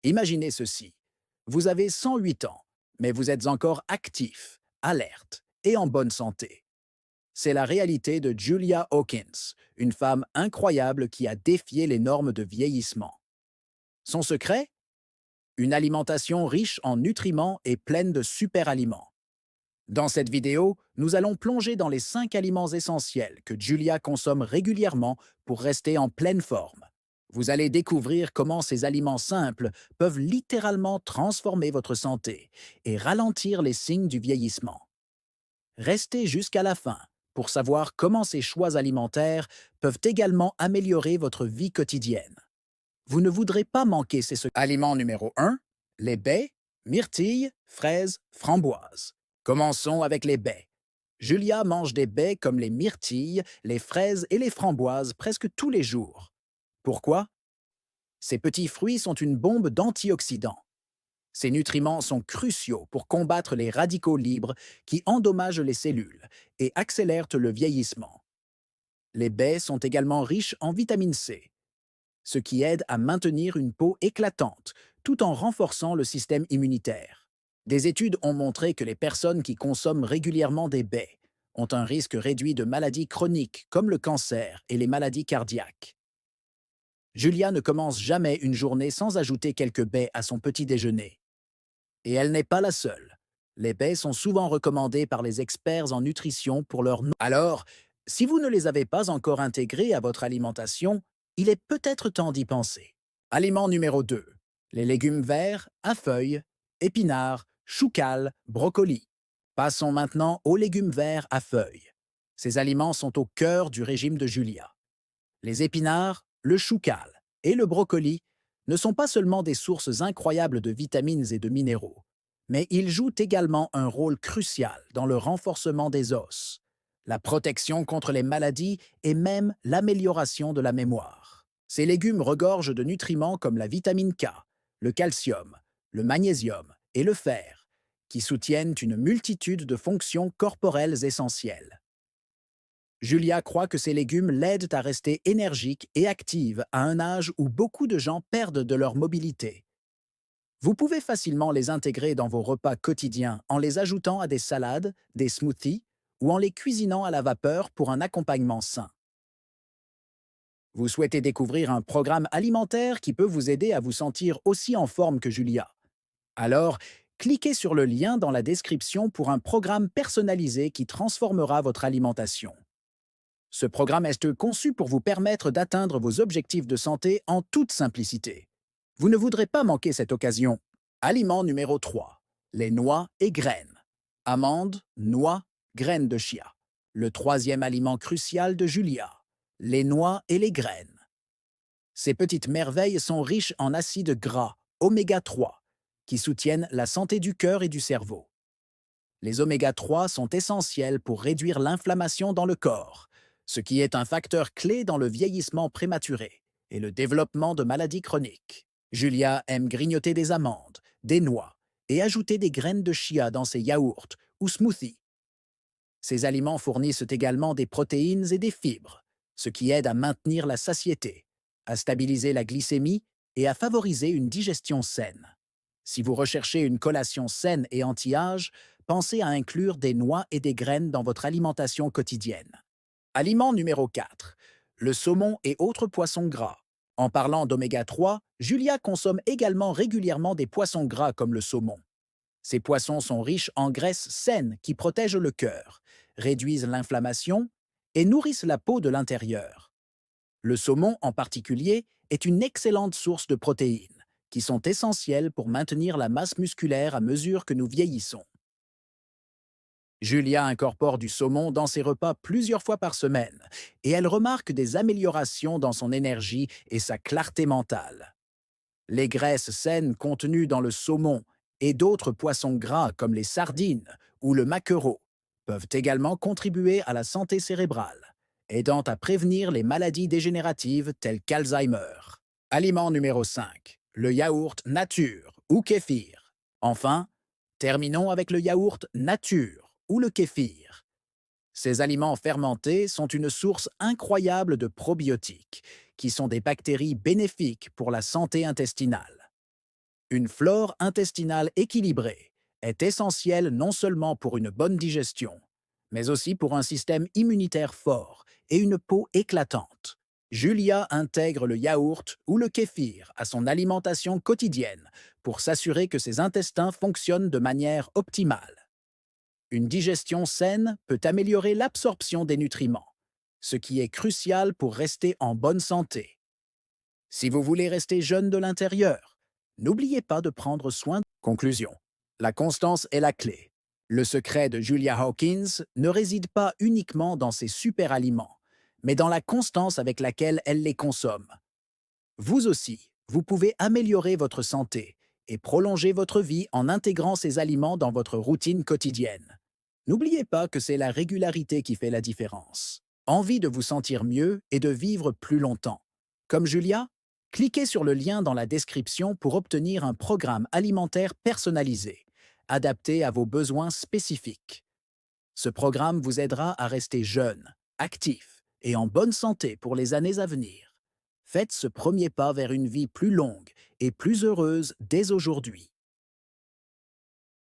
Imaginez ceci. Vous avez 108 ans, mais vous êtes encore actif, alerte et en bonne santé. C'est la réalité de Julia Hawkins, une femme incroyable qui a défié les normes de vieillissement. Son secret? Une alimentation riche en nutriments et pleine de super-aliments. Dans cette vidéo, nous allons plonger dans les 5 aliments essentiels que Julia consomme régulièrement pour rester en pleine forme. Vous allez découvrir comment ces aliments simples peuvent littéralement transformer votre santé et ralentir les signes du vieillissement. Restez jusqu'à la fin pour savoir comment ces choix alimentaires peuvent également améliorer votre vie quotidienne. Vous ne voudrez pas manquer ces secrets. Aliment numéro 1, les baies, myrtilles, fraises, framboises. Commençons avec les baies. Julia mange des baies comme les myrtilles, les fraises et les framboises presque tous les jours. Pourquoi? Ces petits fruits sont une bombe d'antioxydants. Ces nutriments sont cruciaux pour combattre les radicaux libres qui endommagent les cellules et accélèrent le vieillissement. Les baies sont également riches en vitamine C, ce qui aide à maintenir une peau éclatante tout en renforçant le système immunitaire. Des études ont montré que les personnes qui consomment régulièrement des baies ont un risque réduit de maladies chroniques comme le cancer et les maladies cardiaques. Julia ne commence jamais une journée sans ajouter quelques baies à son petit déjeuner. Et elle n'est pas la seule. Les baies sont souvent recommandées par les experts en nutrition pour leur... Alors, si vous ne les avez pas encore intégrées à votre alimentation, il est peut-être temps d'y penser. Aliment numéro 2. Les légumes verts à feuilles, épinards, choucals, brocolis. Passons maintenant aux légumes verts à feuilles. Ces aliments sont au cœur du régime de Julia. Les épinards, le choucal et le brocoli ne sont pas seulement des sources incroyables de vitamines et de minéraux, mais ils jouent également un rôle crucial dans le renforcement des os, la protection contre les maladies et même l'amélioration de la mémoire. Ces légumes regorgent de nutriments comme la vitamine K, le calcium, le magnésium et le fer, qui soutiennent une multitude de fonctions corporelles essentielles. Julia croit que ces légumes l'aident à rester énergique et active à un âge où beaucoup de gens perdent de leur mobilité. Vous pouvez facilement les intégrer dans vos repas quotidiens en les ajoutant à des salades, des smoothies ou en les cuisinant à la vapeur pour un accompagnement sain. Vous souhaitez découvrir un programme alimentaire qui peut vous aider à vous sentir aussi en forme que Julia. Alors, cliquez sur le lien dans la description pour un programme personnalisé qui transformera votre alimentation. Ce programme est conçu pour vous permettre d'atteindre vos objectifs de santé en toute simplicité. Vous ne voudrez pas manquer cette occasion. Aliment numéro 3. Les noix et graines. Amandes, noix, graines de chia. Le troisième aliment crucial de Julia. Les noix et les graines. Ces petites merveilles sont riches en acides gras, oméga 3, qui soutiennent la santé du cœur et du cerveau. Les oméga 3 sont essentiels pour réduire l'inflammation dans le corps, ce qui est un facteur clé dans le vieillissement prématuré et le développement de maladies chroniques. Julia aime grignoter des amandes, des noix et ajouter des graines de chia dans ses yaourts ou smoothies. Ces aliments fournissent également des protéines et des fibres, ce qui aide à maintenir la satiété, à stabiliser la glycémie et à favoriser une digestion saine. Si vous recherchez une collation saine et anti-âge, pensez à inclure des noix et des graines dans votre alimentation quotidienne. Aliment numéro 4. Le saumon et autres poissons gras. En parlant d'oméga 3, Julia consomme également régulièrement des poissons gras comme le saumon. Ces poissons sont riches en graisses saines qui protègent le cœur, réduisent l'inflammation et nourrissent la peau de l'intérieur. Le saumon, en particulier, est une excellente source de protéines, qui sont essentielles pour maintenir la masse musculaire à mesure que nous vieillissons. Julia incorpore du saumon dans ses repas plusieurs fois par semaine, et elle remarque des améliorations dans son énergie et sa clarté mentale. Les graisses saines contenues dans le saumon et d'autres poissons gras comme les sardines ou le maquereau peuvent également contribuer à la santé cérébrale, aidant à prévenir les maladies dégénératives telles qu'Alzheimer. Aliment numéro 5. Le yaourt nature ou kéfir. Enfin, terminons avec le yaourt nature ou le kéfir. Ces aliments fermentés sont une source incroyable de probiotiques, qui sont des bactéries bénéfiques pour la santé intestinale. Une flore intestinale équilibrée est essentielle non seulement pour une bonne digestion, mais aussi pour un système immunitaire fort et une peau éclatante. Julia intègre le yaourt ou le kéfir à son alimentation quotidienne pour s'assurer que ses intestins fonctionnent de manière optimale. Une digestion saine peut améliorer l'absorption des nutriments, ce qui est crucial pour rester en bonne santé. Si vous voulez rester jeune de l'intérieur, n'oubliez pas de prendre soin. Conclusion. La constance est la clé. Le secret de Julia Hawkins ne réside pas uniquement dans ses super aliments, mais dans la constance avec laquelle elle les consomme. Vous aussi, vous pouvez améliorer votre santé et prolonger votre vie en intégrant ces aliments dans votre routine quotidienne. N'oubliez pas que c'est la régularité qui fait la différence. Envie de vous sentir mieux et de vivre plus longtemps. Comme Julia, cliquez sur le lien dans la description pour obtenir un programme alimentaire personnalisé, adapté à vos besoins spécifiques. Ce programme vous aidera à rester jeune, actif et en bonne santé pour les années à venir. Faites ce premier pas vers une vie plus longue et plus heureuse dès aujourd'hui.